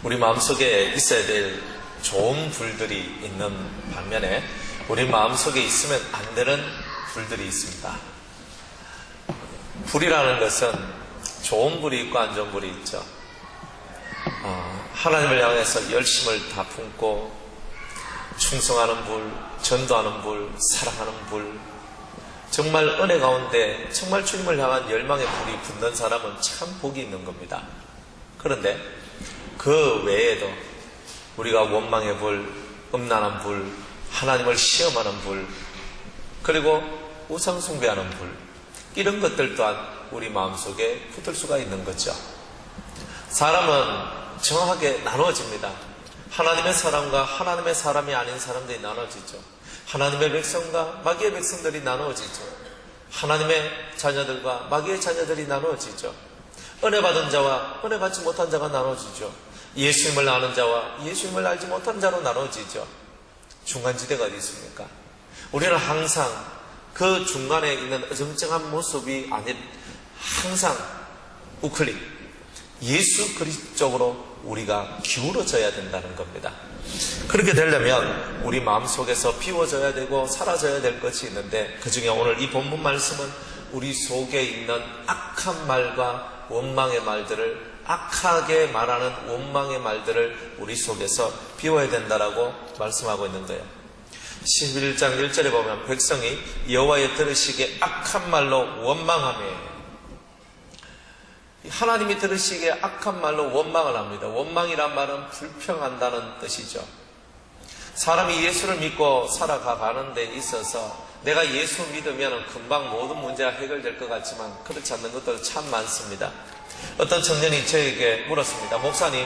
우리 마음속에 있어야 될 좋은 불들이 있는 반면에 우리 마음속에 있으면 안 되는 불들이 있습니다. 불이라는 것은 좋은 불이 있고 안 좋은 불이 있죠. 하나님을 향해서 열심을 다 품고 충성하는 불, 전도하는 불, 사랑하는 불, 정말 은혜 가운데 정말 주님을 향한 열망의 불이 붙는 사람은 참 복이 있는 겁니다. 그런데 그 외에도 우리가 원망의 불, 음란한 불, 하나님을 시험하는 불, 그리고 우상 숭배하는 불, 이런 것들 또한 우리 마음속에 붙을 수가 있는 거죠. 사람은 정확하게 나누어집니다. 하나님의 사람과 하나님의 사람이 아닌 사람들이 나눠지죠. 하나님의 백성과 마귀의 백성들이 나누어지죠. 하나님의 자녀들과 마귀의 자녀들이 나누어지죠. 은혜 받은 자와 은혜 받지 못한 자가 나눠지죠. 예수님을 아는 자와 예수님을 알지 못한 자로 나눠지죠. 중간지대가 어디 있습니까? 우리는 항상 그 중간에 있는 어정쩡한 모습이 아닌 항상 우클릭 예수 그리스도 쪽으로 우리가 기울어져야 된다는 겁니다. 그렇게 되려면 우리 마음속에서 비워져야 되고 사라져야 될 것이 있는데, 그 중에 오늘 이 본문 말씀은 우리 속에 있는 악한 말과 원망의 말들을, 악하게 말하는 원망의 말들을 우리 속에서 비워야 된다라고 말씀하고 있는 거예요. 11장 1절에 보면 백성이 여호와의 들으시기에 악한 말로 원망하며, 하나님이 들으시기에 악한 말로 원망을 합니다. 원망이란 말은 불평한다는 뜻이죠. 사람이 예수를 믿고 살아가는 데 있어서 내가 예수 믿으면 금방 모든 문제가 해결될 것 같지만 그렇지 않는 것도 참 많습니다. 어떤 청년이 저에게 물었습니다. 목사님,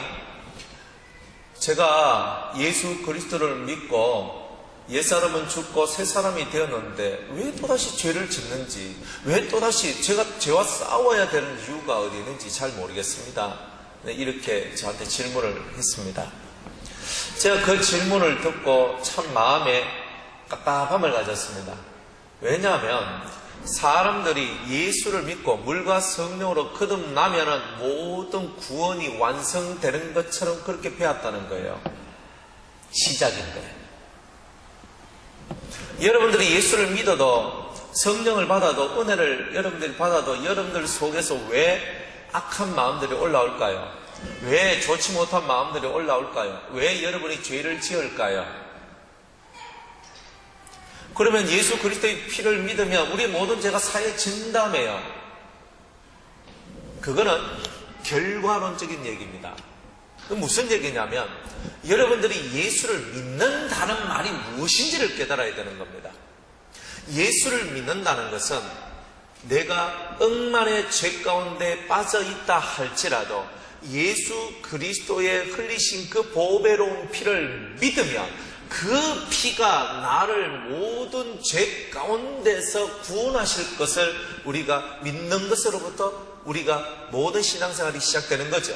제가 예수 그리스도를 믿고 옛사람은 죽고 새사람이 되었는데 왜 또다시 죄를 짓는지, 왜 또다시 제가 죄와 싸워야 되는 이유가 어디 있는지 잘 모르겠습니다. 이렇게 저한테 질문을 했습니다. 제가 그 질문을 듣고 참 마음에 답답함을 가졌습니다. 왜냐하면 사람들이 예수를 믿고 물과 성령으로 거듭나면 모든 구원이 완성되는 것처럼 그렇게 배웠다는 거예요. 시작인데. 여러분들이 예수를 믿어도, 성령을 받아도, 은혜를 여러분들이 받아도 여러분들 속에서 왜 악한 마음들이 올라올까요? 왜 좋지 못한 마음들이 올라올까요? 왜 여러분이 죄를 지을까요? 그러면 예수 그리스도의 피를 믿으면 우리 모든 죄가 사해진다며요. 그거는 결과론적인 얘기입니다. 무슨 얘기냐면 여러분들이 예수를 믿는다는 말이 무엇인지를 깨달아야 되는 겁니다. 예수를 믿는다는 것은 내가 억만의 죄 가운데 빠져 있다 할지라도 예수 그리스도의 흘리신 그 보배로운 피를 믿으면 그 피가 나를 모든 죄 가운데서 구원하실 것을 우리가 믿는 것으로부터 우리가 모든 신앙생활이 시작되는 거죠.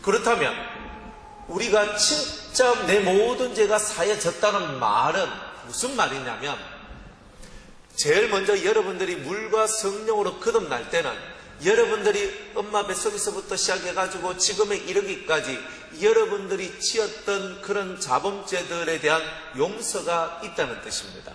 그렇다면 우리가 진짜 내 모든 죄가 사해졌다는 말은 무슨 말이냐면, 제일 먼저 여러분들이 물과 성령으로 거듭날 때는 여러분들이 엄마 뱃속에서부터 시작해가지고 지금에 이르기까지 여러분들이 지었던 그런 자범죄들에 대한 용서가 있다는 뜻입니다.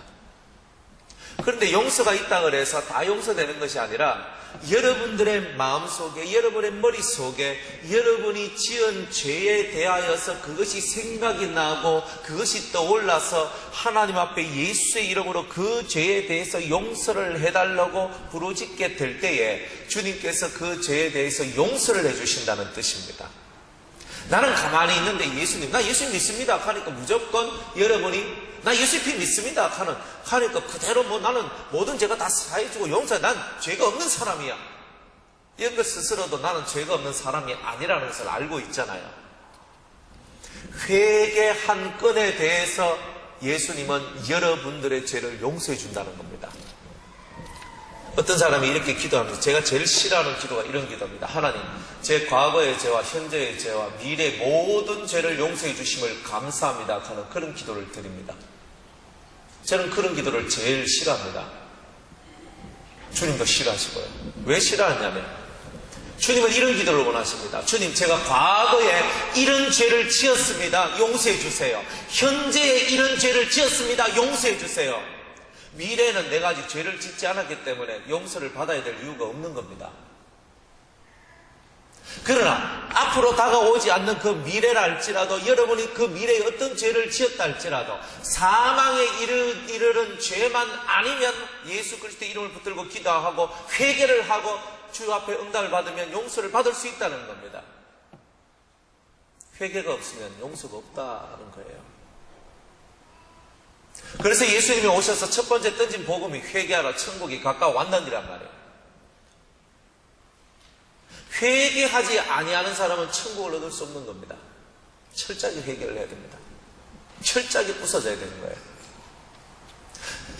그런데 용서가 있다고 해서 다 용서되는 것이 아니라 여러분들의 마음속에, 여러분의 머릿속에 여러분이 지은 죄에 대하여서 그것이 생각이 나고 그것이 떠올라서 하나님 앞에 예수의 이름으로 그 죄에 대해서 용서를 해달라고 부르짖게 될 때에 주님께서 그 죄에 대해서 용서를 해주신다는 뜻입니다. 나는 가만히 있는데 예수님, 나 예수 믿습니다 하니까 무조건 여러분이 나 예수 피 믿습니다 하니까 그대로 나는 모든 죄가 다 사해주고 용서해, 난 죄가 없는 사람이야, 이런 것 스스로도 나는 죄가 없는 사람이 아니라는 것을 알고 있잖아요. 회개 한 건에 대해서 예수님은 여러분들의 죄를 용서해 준다는 겁니다. 어떤 사람이 이렇게 기도합니다. 제가 제일 싫어하는 기도가 이런 기도입니다. 하나님, 제 과거의 죄와 현재의 죄와 미래의 모든 죄를 용서해 주심을 감사합니다 하는 그런 기도를 드립니다. 저는 그런 기도를 제일 싫어합니다. 주님도 싫어하시고요. 왜 싫어하냐면 주님은 이런 기도를 원하십니다. 주님, 제가 과거에 이런 죄를 지었습니다. 용서해 주세요. 현재에 이런 죄를 지었습니다. 용서해 주세요. 미래에는 내가 아직 죄를 짓지 않았기 때문에 용서를 받아야 될 이유가 없는 겁니다. 그러나 앞으로 다가오지 않는 그 미래라 할지라도, 여러분이 그 미래에 어떤 죄를 지었다 할지라도 사망에 이르는 죄만 아니면 예수 그리스도의 이름을 붙들고 기도하고 회개를 하고 주 앞에 응답을 받으면 용서를 받을 수 있다는 겁니다. 회개가 없으면 용서가 없다는 거예요. 그래서 예수님이 오셔서 첫 번째 던진 복음이 회개하라, 천국이 가까워왔느니란 말이에요. 회개하지 아니하는 사람은 천국을 얻을 수 없는 겁니다. 철저하게 회개를 해야 됩니다. 철저하게 부서져야 되는 거예요.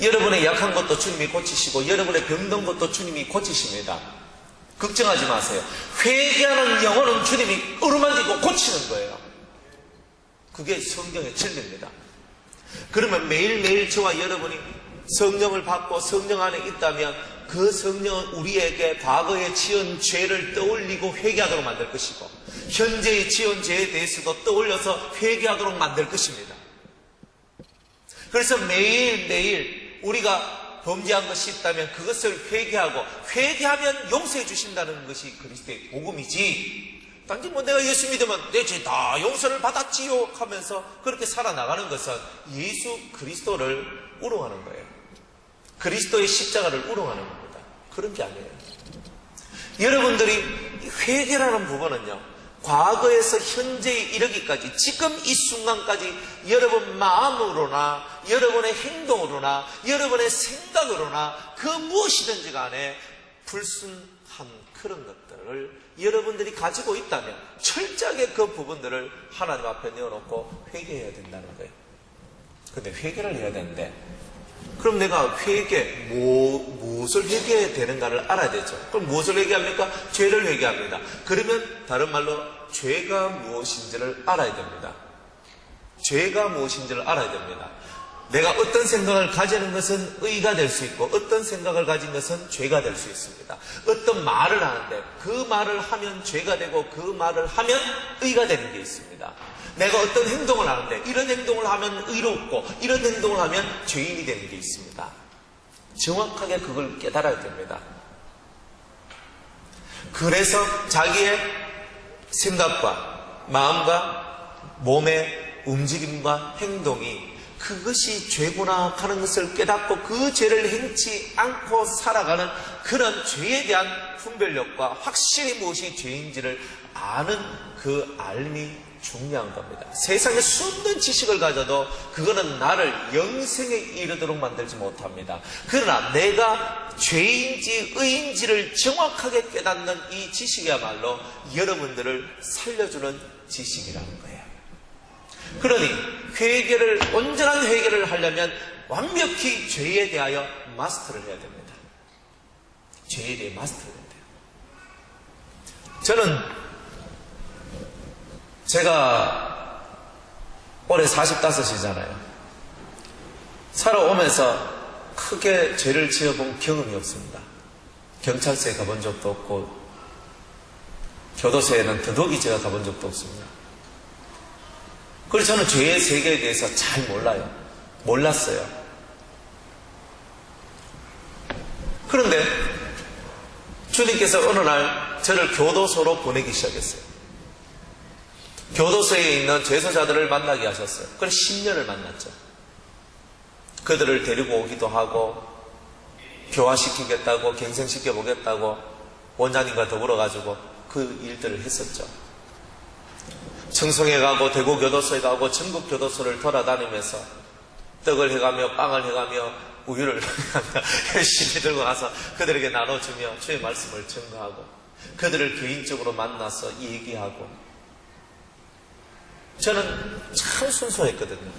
여러분의 약한 것도 주님이 고치시고 여러분의 병든 것도 주님이 고치십니다. 걱정하지 마세요. 회개하는 영혼은 주님이 어루만지고 고치는 거예요. 그게 성경의 진리입니다. 그러면 매일매일 저와 여러분이 성령을 받고 성령 안에 있다면 그 성령은 우리에게 과거에 지은 죄를 떠올리고 회개하도록 만들 것이고 현재의 지은 죄에 대해서도 떠올려서 회개하도록 만들 것입니다. 그래서 매일매일 우리가 범죄한 것이 있다면 그것을 회개하고 회개하면 용서해 주신다는 것이 그리스도의 복음이지, 단지 뭐 내가 예수 믿으면 내 죄 다 용서를 받았지요 하면서 그렇게 살아나가는 것은 예수 그리스도를 우롱하는 거예요. 그리스도의 십자가를 우롱하는 겁니다. 그런 게 아니에요. 여러분들이 회개라는 부분은요, 과거에서 현재에 이르기까지 지금 이 순간까지 여러분 마음으로나 여러분의 행동으로나 여러분의 생각으로나 그 무엇이든지 간에 불순한 그런 것들을 여러분들이 가지고 있다면 철저하게 그 부분들을 하나님 앞에 내어놓고 회개해야 된다는 거예요. 근데 회개를 해야 되는데, 그럼 내가 무엇을 회개해야 되는가를 알아야 되죠. 그럼 무엇을 회개합니까? 죄를 회개합니다. 그러면 다른 말로 죄가 무엇인지를 알아야 됩니다. 죄가 무엇인지를 알아야 됩니다. 내가 어떤 생각을 가지는 것은 의가 될 수 있고 어떤 생각을 가진 것은 죄가 될 수 있습니다. 어떤 말을 하는데 그 말을 하면 죄가 되고 그 말을 하면 의가 되는 게 있습니다. 내가 어떤 행동을 하는데 이런 행동을 하면 의롭고 이런 행동을 하면 죄인이 되는 게 있습니다. 정확하게 그걸 깨달아야 됩니다. 그래서 자기의 생각과 마음과 몸의 움직임과 행동이 그것이 죄구나 하는 것을 깨닫고 그 죄를 행치 않고 살아가는 그런 죄에 대한 분별력과 확실히 무엇이 죄인지를 아는 그 알미 중요한 겁니다. 세상에 수없는 지식을 가져도 그거는 나를 영생에 이르도록 만들지 못합니다. 그러나 내가 죄인지 의인지를 정확하게 깨닫는 이 지식이야말로 여러분들을 살려주는 지식이라는 거예요. 그러니 온전한 회개를 하려면 완벽히 죄에 대하여 마스터를 해야 됩니다. 죄에 대해 마스터를 해야 돼요. 저는 제가 올해 45이잖아요. 살아오면서 크게 죄를 지어본 경험이 없습니다. 경찰서에 가본 적도 없고 교도소에는 더더욱이 제가 가본 적도 없습니다. 그래서 저는 죄의 세계에 대해서 잘 몰랐어요. 그런데 주님께서 어느 날 저를 교도소로 보내기 시작했어요. 교도소에 있는 죄수자들을 만나게 하셨어요. 그래서 10년을 만났죠. 그들을 데리고 오기도 하고 교화시키겠다고 갱생시켜보겠다고 원장님과 더불어가지고 그 일들을 했었죠. 청송에 가고 대구교도소에 가고 전국교도소를 돌아다니면서 떡을 해가며 빵을 해가며 우유를 열심히 들고 가서 그들에게 나눠주며 주의 말씀을 증거하고 그들을 개인적으로 만나서 얘기하고, 저는 참 순수했거든요.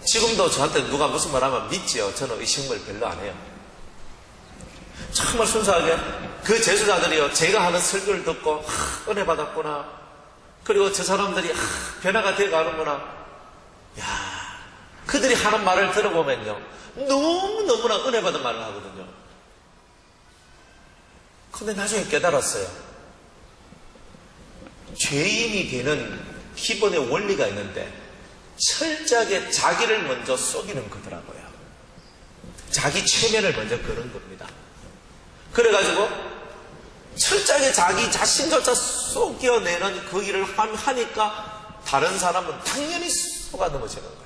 지금도 저한테 누가 무슨 말하면 믿지요. 저는 의심을 별로 안 해요. 정말 순수하게 그 제수자들이요, 제가 하는 설교를 듣고 은혜 받았구나, 그리고 저 사람들이 변화가 되어가는구나, 야, 그들이 하는 말을 들어보면요 너무너무나 은혜 받은 말을 하거든요. 근데 나중에 깨달았어요. 죄인이 되는 기본의 원리가 있는데 철저하게 자기를 먼저 속이는 거더라고요. 자기 체면을 먼저 거는 겁니다. 그래가지고 철저하게 자기 자신조차 속여내는 그 일을 하니까 다른 사람은 당연히 속아 넘어지는 거예요.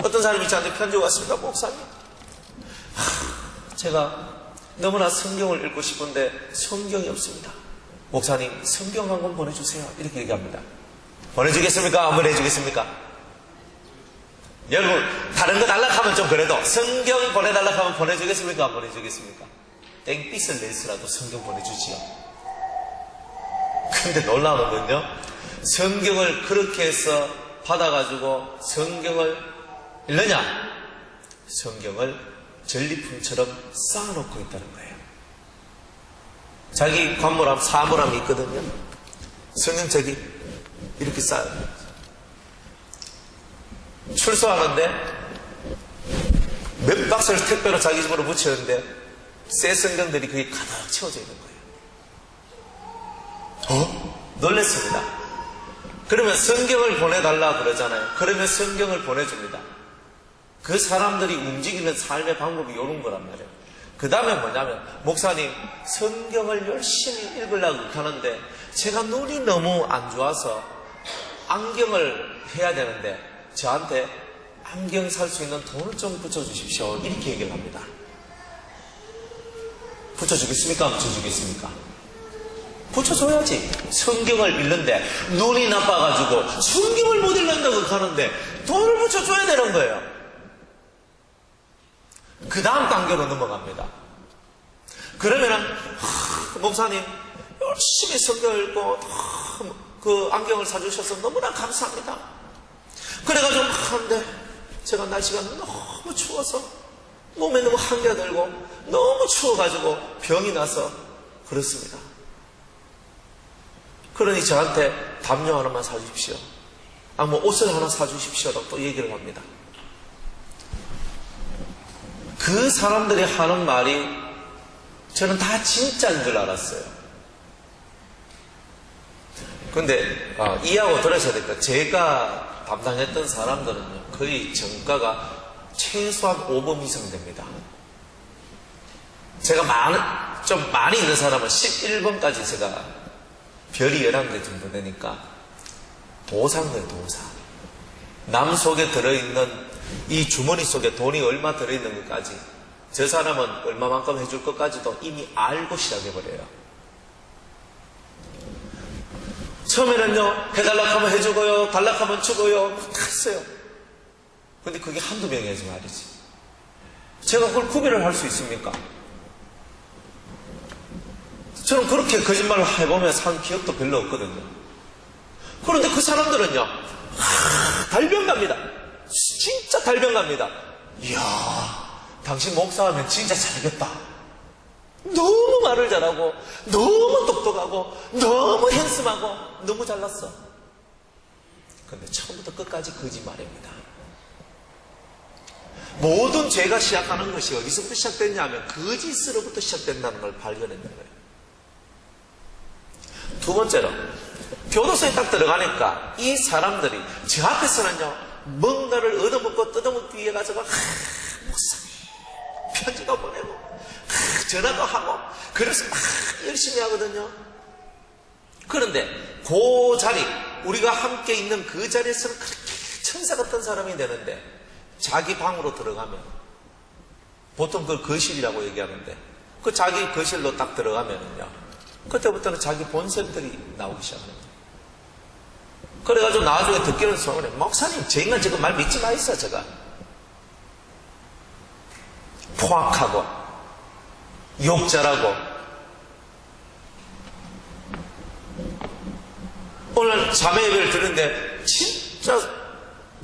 어떤 사람이 저한테 편지가 왔습니다. 목사님, 제가 너무나 성경을 읽고 싶은데 성경이 없습니다. 목사님, 성경 한 권 보내주세요. 이렇게 얘기합니다. 보내주겠습니까? 안 보내주겠습니까? 여러분, 다른 거 달라하면 좀 그래도 성경 보내달라고 하면 보내주겠습니까? 안 보내주겠습니까? 땡빛을 내서라도 성경 보내주지요. 근데 놀라운 건요, 성경을 그렇게 해서 받아가지고 성경을 읽느냐? 성경을 전리품처럼 쌓아놓고 있다는 거예요. 자기 관모람, 사물함이 있거든요. 성경책이 이렇게 쌓여요. 출소하는데 몇 박스를 택배로 자기 집으로 붙였는데 새 성경들이 거기 가득 채워져 있는 거예요. 놀랬습니다. 그러면 성경을 보내달라 그러잖아요. 그러면 성경을 보내줍니다. 그 사람들이 움직이는 삶의 방법이 이런 거란 말이에요. 그 다음에 뭐냐면, 목사님, 성경을 열심히 읽으려고 하는데 제가 눈이 너무 안 좋아서 안경을 해야 되는데 저한테 안경 살 수 있는 돈을 좀 붙여주십시오. 이렇게 얘기를 합니다. 붙여주겠습니까? 안 붙여주겠습니까? 붙여줘야지. 성경을 읽는데 눈이 나빠가지고 성경을 못 읽는다고 하는데 돈을 붙여줘야 되는 거예요. 그 다음 단계로 넘어갑니다. 그러면은 목사님 열심히 성경 읽고 그 안경을 사주셔서 너무나 감사합니다. 그래가지고 하는데 제가 날씨가 너무 추워서 몸에 너무 한기가 들고 너무 추워가지고 병이 나서 그렇습니다. 그러니 저한테 담요 하나만 사주십시오. 뭐 옷을 하나 사주십시오라고 또 얘기를 합니다. 그 사람들이 하는 말이 저는 다 진짜인 줄 알았어요. 근데 이해하고 들으셔야 될까? 제가 담당했던 사람들은요, 거의 정가가 최소한 5번 이상 됩니다. 제가 좀 많이 있는 사람은 11번까지 제가 별이 11개 정도 되니까 도사인데 도사. 남 속에 들어있는 이 주머니 속에 돈이 얼마 들어있는 것까지, 저 사람은 얼마만큼 해줄 것까지도 이미 알고 시작해버려요. 처음에는요, 해달라고 하면 해주고요, 달라고 하면 주고요, 다 했어요. 근데 그게 한두 명이지 말이지. 제가 그걸 구별을 할 수 있습니까? 저는 그렇게 거짓말을 해보면 산 기억도 별로 없거든요. 그런데 그 사람들은요, 달변갑니다. 진짜 달변갑니다. 이야, 당신 목사하면 진짜 잘겠다. 너무 말을 잘하고, 너무 똑똑하고, 너무 핸섬하고, 너무 잘났어. 근데 처음부터 끝까지 거짓말입니다. 모든 죄가 시작하는 것이 어디서부터 시작됐냐면 거짓으로부터 시작된다는 걸 발견했는 거예요. 두 번째로, 교도소에 딱 들어가니까 이 사람들이 저 앞에서는요, 뭔가를 얻어먹고 뜯어먹기 위해 가지고 목사님 편지도 보내고 전화도 하고 그래서 막 열심히 하거든요. 그런데 그 자리, 우리가 함께 있는 그 자리에서는 그렇게 천사 같은 사람이 되는데 자기 방으로 들어가면, 보통 그걸 거실이라고 얘기하는데, 그 자기 거실로 딱 들어가면은요, 그때부터는 자기 본성들이 나오기 시작합니다. 그래가지고 나중에 듣기는 소문에, 목사님, 저 인간 지금 말 믿지 마있어, 제가. 포악하고, 욕 잘하고. 오늘 자매 예배를 들었는데, 진짜,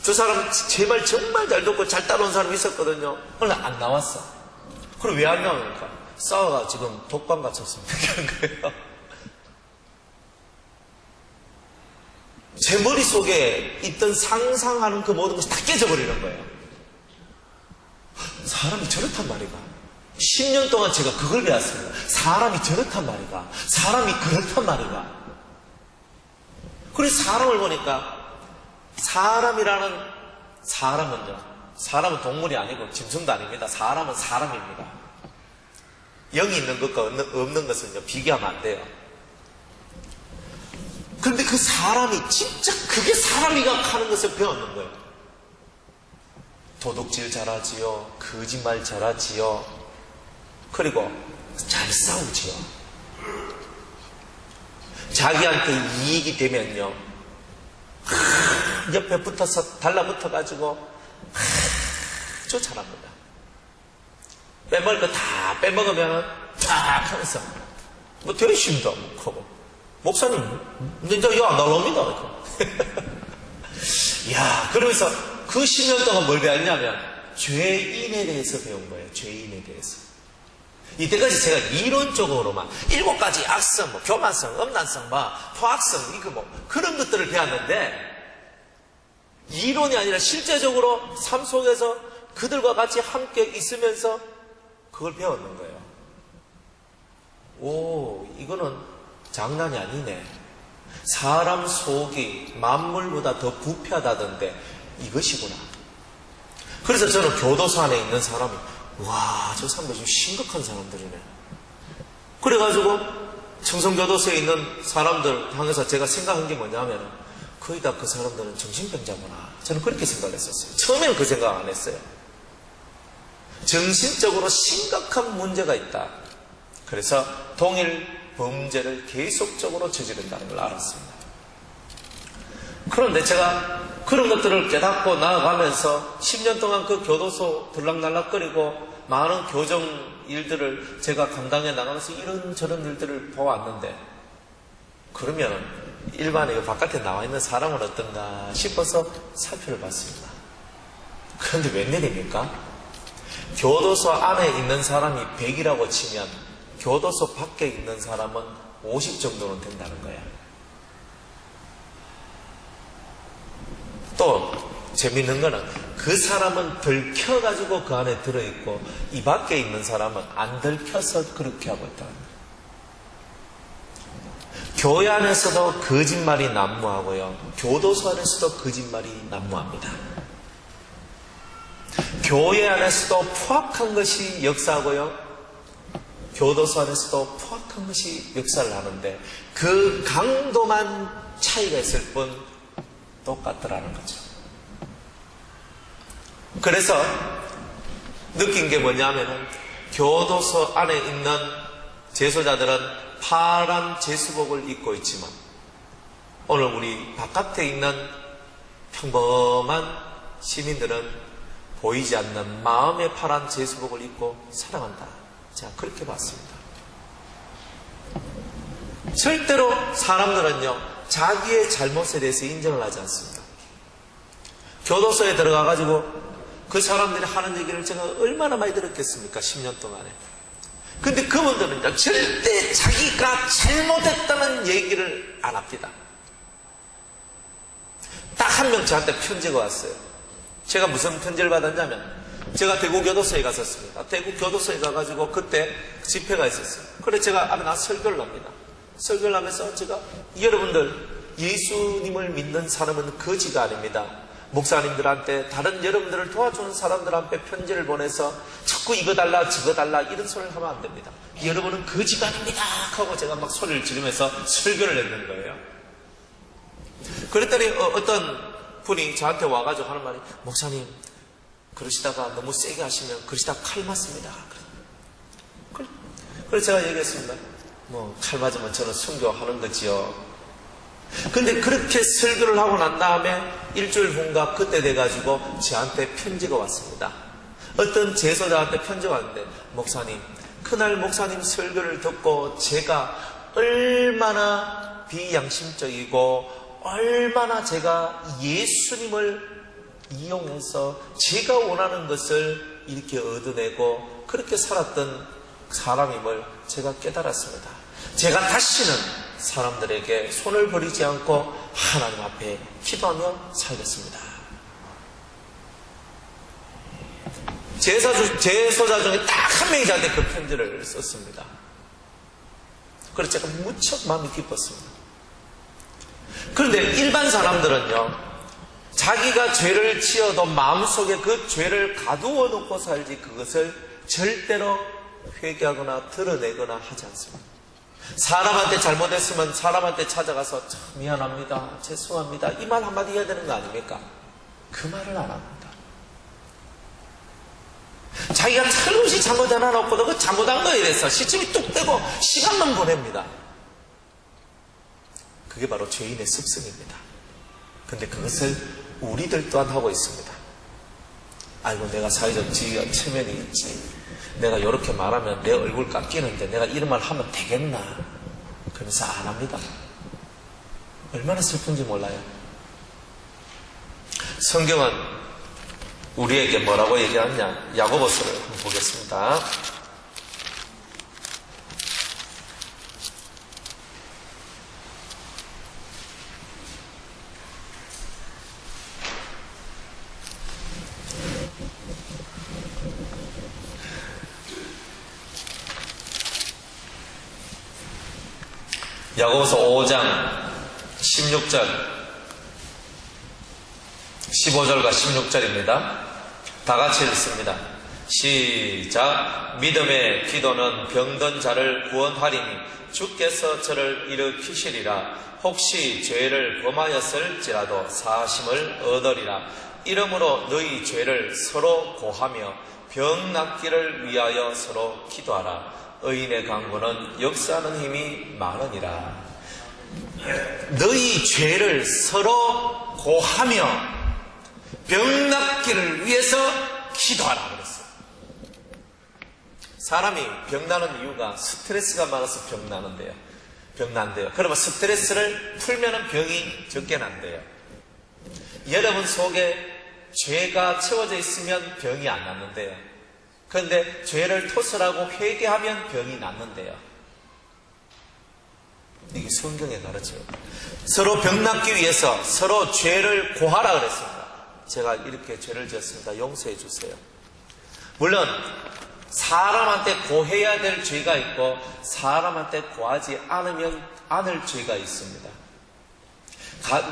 저 사람 제 말 정말 잘 듣고 잘 따라온 사람이 있었거든요. 오늘 안 나왔어. 그럼 왜 안 나오니까? 싸워가 지금 독감 갇혔습니다. 그런 거예요. 제 머릿속에 있던 상상하는 그 모든 것이 다 깨져버리는 거예요. 사람이 저렇단 말이가. 10년 동안 제가 그걸 배웠습니다. 사람이 저렇단 말이가. 사람이 그렇단 말이가. 그래서 사람을 보니까 사람은 동물이 아니고 짐승도 아닙니다. 사람은 사람입니다. 영이 있는 것과 없는 것은 비교하면 안 돼요. 그런데 그 사람이 진짜 그게 사람이가 하는 것을 배웠는 거예요. 도둑질 잘하지요. 거짓말 잘하지요. 그리고 잘 싸우지요. 자기한테 이익이 되면요, 옆에 붙어서 달라붙어가지고 아주 잘합니다. 빼먹을 거 다 빼먹으면 탁 하면서 뭐 되십니다. 하고 목사님 이제 안 나옵니다. 야, 그러면서 그 10년 동안 뭘 배웠냐면 죄인에 대해서 배운 거예요. 죄인에 대해서. 이때까지 제가 이론적으로만 7가지 악성, 교만성, 음란성, 포악성, 그런 것들을 배웠는데, 이론이 아니라 실제적으로 삶 속에서 그들과 같이 함께 있으면서 그걸 배웠는 거예요. 오, 이거는 장난이 아니네. 사람 속이 만물보다 더 부패하다던데 이것이구나. 그래서 저는 교도소 안에 있는 사람이, 와, 저 사람들 좀 심각한 사람들이네. 그래가지고 청송교도소에 있는 사람들 향해서 제가 생각한 게 뭐냐면, 거의 다 그 사람들은 정신병자구나. 저는 그렇게 생각했었어요. 처음에는 그 생각 안 했어요. 정신적으로 심각한 문제가 있다. 그래서 동일 범죄를 계속적으로 저지른다는 걸 알았습니다. 그런데 제가 그런 것들을 깨닫고 나아가면서 10년 동안 그 교도소 들락날락거리고 많은 교정 일들을 제가 감당해 나가면서 이런저런 일들을 보았는데, 그러면 일반에 바깥에 나와 있는 사람은 어떤가 싶어서 살펴를 봤습니다. 그런데 웬일입니까? 교도소 안에 있는 사람이 100이라고 치면 교도소 밖에 있는 사람은 50 정도는 된다는 거예요. 또 재밌는 거는 그 사람은 들켜가지고 그 안에 들어있고 이 밖에 있는 사람은 안 들켜서 그렇게 하고 있다는 거예요. 교회 안에서도 거짓말이 난무하고요, 교도소 안에서도 거짓말이 난무합니다. 교회 안에서도 포악한 것이 역사하고요, 교도소 안에서도 포악한 것이 역사를 하는데 그 강도만 차이가 있을 뿐 똑같더라는 거죠. 그래서 느낀 게 뭐냐면은, 교도소 안에 있는 재소자들은 파란 제수복을 입고 있지만 오늘 우리 바깥에 있는 평범한 시민들은 보이지 않는 마음의 파란 제수복을 입고 살아간다. 제가 그렇게 봤습니다. 절대로 사람들은요, 자기의 잘못에 대해서 인정을 하지 않습니다. 교도소에 들어가가지고 그 사람들이 하는 얘기를 제가 얼마나 많이 들었겠습니까? 10년 동안에. 근데 그분들은 절대 자기가 잘못했다는 얘기를 안 합니다. 딱 한 명 저한테 편지가 왔어요. 제가 무슨 편지를 받았냐면, 제가 대구 교도소에 갔었습니다. 대구 교도소에 가가지고 그때 집회가 있었어요. 그래서 제가 앞에 나서 설교를 합니다. 설교를 하면서 제가, 여러분들 예수님을 믿는 사람은 거지가 아닙니다. 목사님들한테, 다른 여러분들을 도와주는 사람들한테 편지를 보내서 자꾸 이거 달라 저거 달라 이런 소리를 하면 안 됩니다. 여러분은 거지가 아닙니다 하고 제가 막 소리를 지르면서 설교를 했는 거예요. 그랬더니 어떤 분이 저한테 와가지고 하는 말이, 목사님 그러시다가 너무 세게 하시면 그러시다가 칼 맞습니다. 그래서 제가 얘기했습니다. 칼 맞으면 저는 순교하는 거지요. 근데 그렇게 설교를 하고 난 다음에 일주일 후인가 그때 돼가지고 저한테 편지가 왔습니다. 어떤 제소자한테 편지가 왔는데, 목사님, 그날 목사님 설교를 듣고 제가 얼마나 비양심적이고 얼마나 제가 예수님을 이용해서 제가 원하는 것을 이렇게 얻어내고 그렇게 살았던 사람임을 제가 깨달았습니다. 제가 다시는 사람들에게 손을 버리지 않고 하나님 앞에 기도하며 살겠습니다. 제소자 중에 딱 한 명이 저한테 그 편지를 썼습니다. 그래서 제가 무척 마음이 기뻤습니다. 그런데 일반 사람들은요, 자기가 죄를 지어도 마음속에 그 죄를 가두어 놓고 살지 그것을 절대로 회개하거나 드러내거나 하지 않습니다. 사람한테 잘못했으면 사람한테 찾아가서 참 미안합니다, 죄송합니다, 이 말 한마디 해야 되는 거 아닙니까? 그 말을 안 합니다. 자기가 틀림없이 잘못 하나 놓고도 그 잘못한 거에 대해서 시침이 뚝 떼고 시간만 보냅니다. 그게 바로 죄인의 습성입니다. 근데 그것을 우리들 또한 하고 있습니다. 아이고, 내가 사회적 지위가 체면이 있지, 내가 이렇게 말하면 내 얼굴 깎이는데 내가 이런 말 하면 되겠나, 그러면서 안 합니다. 얼마나 슬픈지 몰라요. 성경은 우리에게 뭐라고 얘기하느냐, 야고보서를 한번 보겠습니다. 야고보서 5장 16절 15절과 16절입니다. 다 같이 읽습니다. 시작. 믿음의 기도는 병든 자를 구원하리니 주께서 저를 일으키시리라. 혹시 죄를 범하였을지라도 사심을 얻으리라. 이러므로 너희 죄를 서로 고하며 병 낫기를 위하여 서로 기도하라. 의인의 강구는 역사하는 힘이 많으니라. 너희 죄를 서로 고하며 병 낫기를 위해서 기도하라 그랬어요. 사람이 병 나는 이유가 스트레스가 많아서 병 나는데요. 병 난대요. 그러면 스트레스를 풀면 병이 적게 난대요. 여러분 속에 죄가 채워져 있으면 병이 안 낫는데요. 그런데 죄를 토설하고 회개하면 병이 낫는데요. 이게 성경의 가르쳐요. 서로 병 낫기 위해서 서로 죄를 고하라 그랬습니다. 제가 이렇게 죄를 지었습니다. 용서해 주세요. 물론 사람한테 고해야 될 죄가 있고 사람한테 고하지 않을 죄가 있습니다.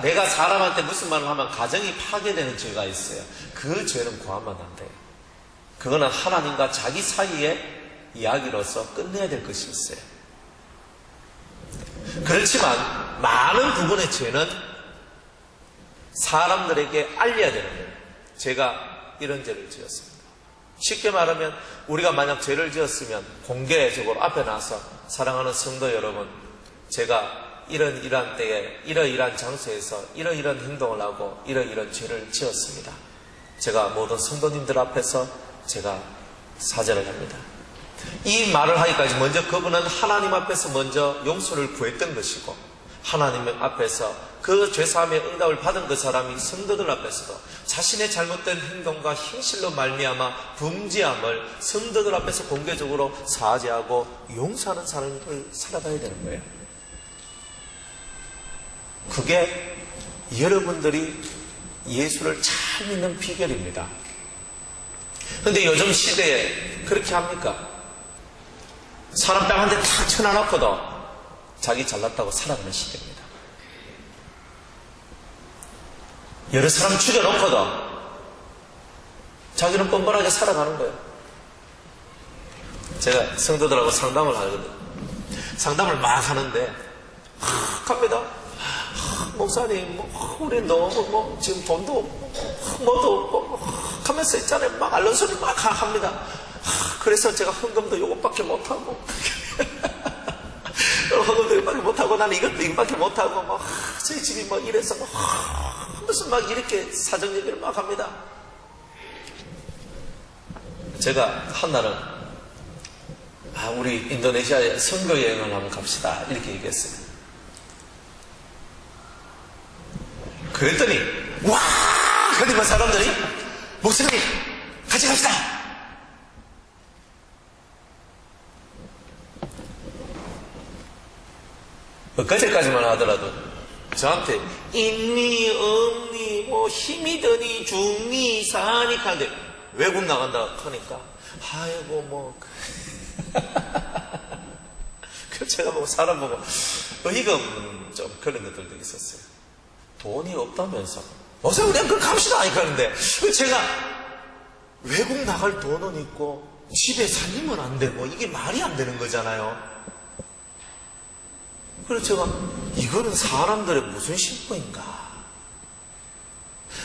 내가 사람한테 무슨 말을 하면 가정이 파괴되는 죄가 있어요. 그 죄는 고하면 안 돼요. 그거는 하나님과 자기 사이의 이야기로서 끝내야 될 것이 있어요. 그렇지만 많은 부분의 죄는 사람들에게 알려야 되는 거예요. 제가 이런 죄를 지었습니다. 쉽게 말하면 우리가 만약 죄를 지었으면 공개적으로 앞에 나와서 사랑하는 성도 여러분, 제가 이러이러한 때에 이러이러한 장소에서 이러이러한 행동을 하고 이러이러한 죄를 지었습니다. 제가 모든 성도님들 앞에서 제가 사죄를 합니다. 이 말을 하기까지 먼저 그분은 하나님 앞에서 먼저 용서를 구했던 것이고, 하나님 앞에서 그 죄사함의 응답을 받은 그 사람이 성도들 앞에서도 자신의 잘못된 행동과 행실로 말미암아 범죄함을 성도들 앞에서 공개적으로 사죄하고 용서하는 삶을 살아가야 되는 거예요. 그게 여러분들이 예수를 잘 믿는 비결입니다. 그런데 요즘 시대에 그렇게 합니까? 사람 뺨 한 대 탁 쳐놔놓고도 자기 잘났다고 살아가는 시대입니다. 여러 사람 죽여놓고도 자기는 뻔뻔하게 살아가는 거예요. 제가 성도들하고 상담을 하거든요. 상담을 막 하는데 갑니다. 목사님, 우리 너무 지금 돈도 없고 뭐도 없고 하면서 있잖아요. 막 앓는 소리 막 합니다. 그래서 제가 헌금도 이것밖에 못하고 헌금도 이것밖에 못하고 나는 이것도 이것밖에 못하고 막 저희 집이 뭐 이래서 무슨 막 이렇게 사정 얘기를 막 합니다. 제가 한날은 우리 인도네시아에 선거 여행을 한번 갑시다 이렇게 얘기했어요. 그랬더니 와 그러면 사람들이 목사님 같이 갑시다. 그제까지만 하더라도 저한테 있니 없니 뭐 힘이 드니 죽니 사니 하는데 외국 나간다 하니까 아이고 뭐 그 제가 보고 사람 보고 어이가 없는 좀 그런 것들도 있었어요. 돈이 없다면서 어서 그냥 그 갑시다 하니까 하는데 제가 외국 나갈 돈은 있고 집에 살림은 안 되고 이게 말이 안 되는 거잖아요. 그래서 제가 이거는 사람들의 무슨 심보인가.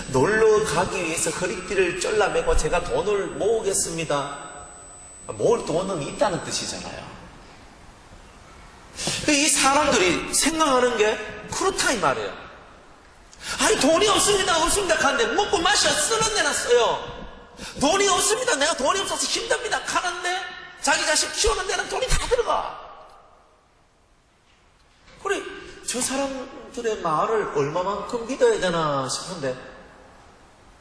놀러 가기 위해서 허리띠를 쫄라매고 제가 돈을 모으겠습니다. 모을 돈은 있다는 뜻이잖아요. 이 사람들이 생각하는 게 그렇다 이 말이에요. 아니 돈이 없습니다 하는데 먹고 마셔 쓰는 데나 써요. 돈이 없습니다. 내가 돈이 없어서 힘듭니다. 가는데 자기 자식 키우는 데는 돈이 다 들어가. 그래 저 사람들의 말을 얼마만큼 믿어야 되나 싶은데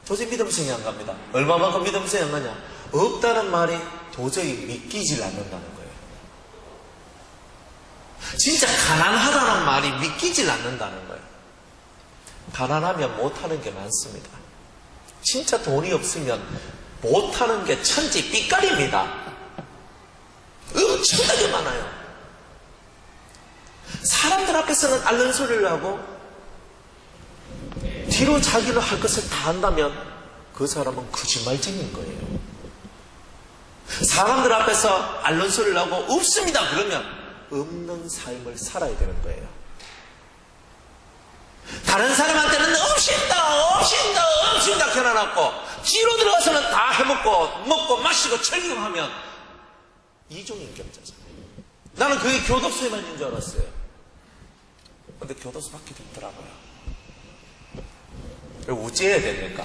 도저히 믿음성이 안 갑니다. 얼마만큼 믿음성이 안 가냐? 없다는 말이 도저히 믿기질 않는다는 거예요. 진짜 가난하다는 말이 믿기질 않는다는 거예요. 가난하면 못하는 게 많습니다. 진짜 돈이 없으면 못하는 게 천지 삐까리입니다. 엄청나게 많아요. 사람들 앞에서는 앓는 소리를 하고 뒤로 자기는 할 것을 다 한다면 그 사람은 거짓말쟁이인 거예요. 사람들 앞에서 앓는 소리를 하고 없습니다 그러면 없는 삶을 살아야 되는 거예요. 다른 사람한테는 없신다 켜놔놨고 뒤로 들어가서는 다 해먹고 먹고 마시고 즐기고하면 이중인격자잖아요. 나는 그게 교도소에만 있는 줄 알았어요. 근데 교도소 밖에 있더라고요. 왜 우째해야 됩니까?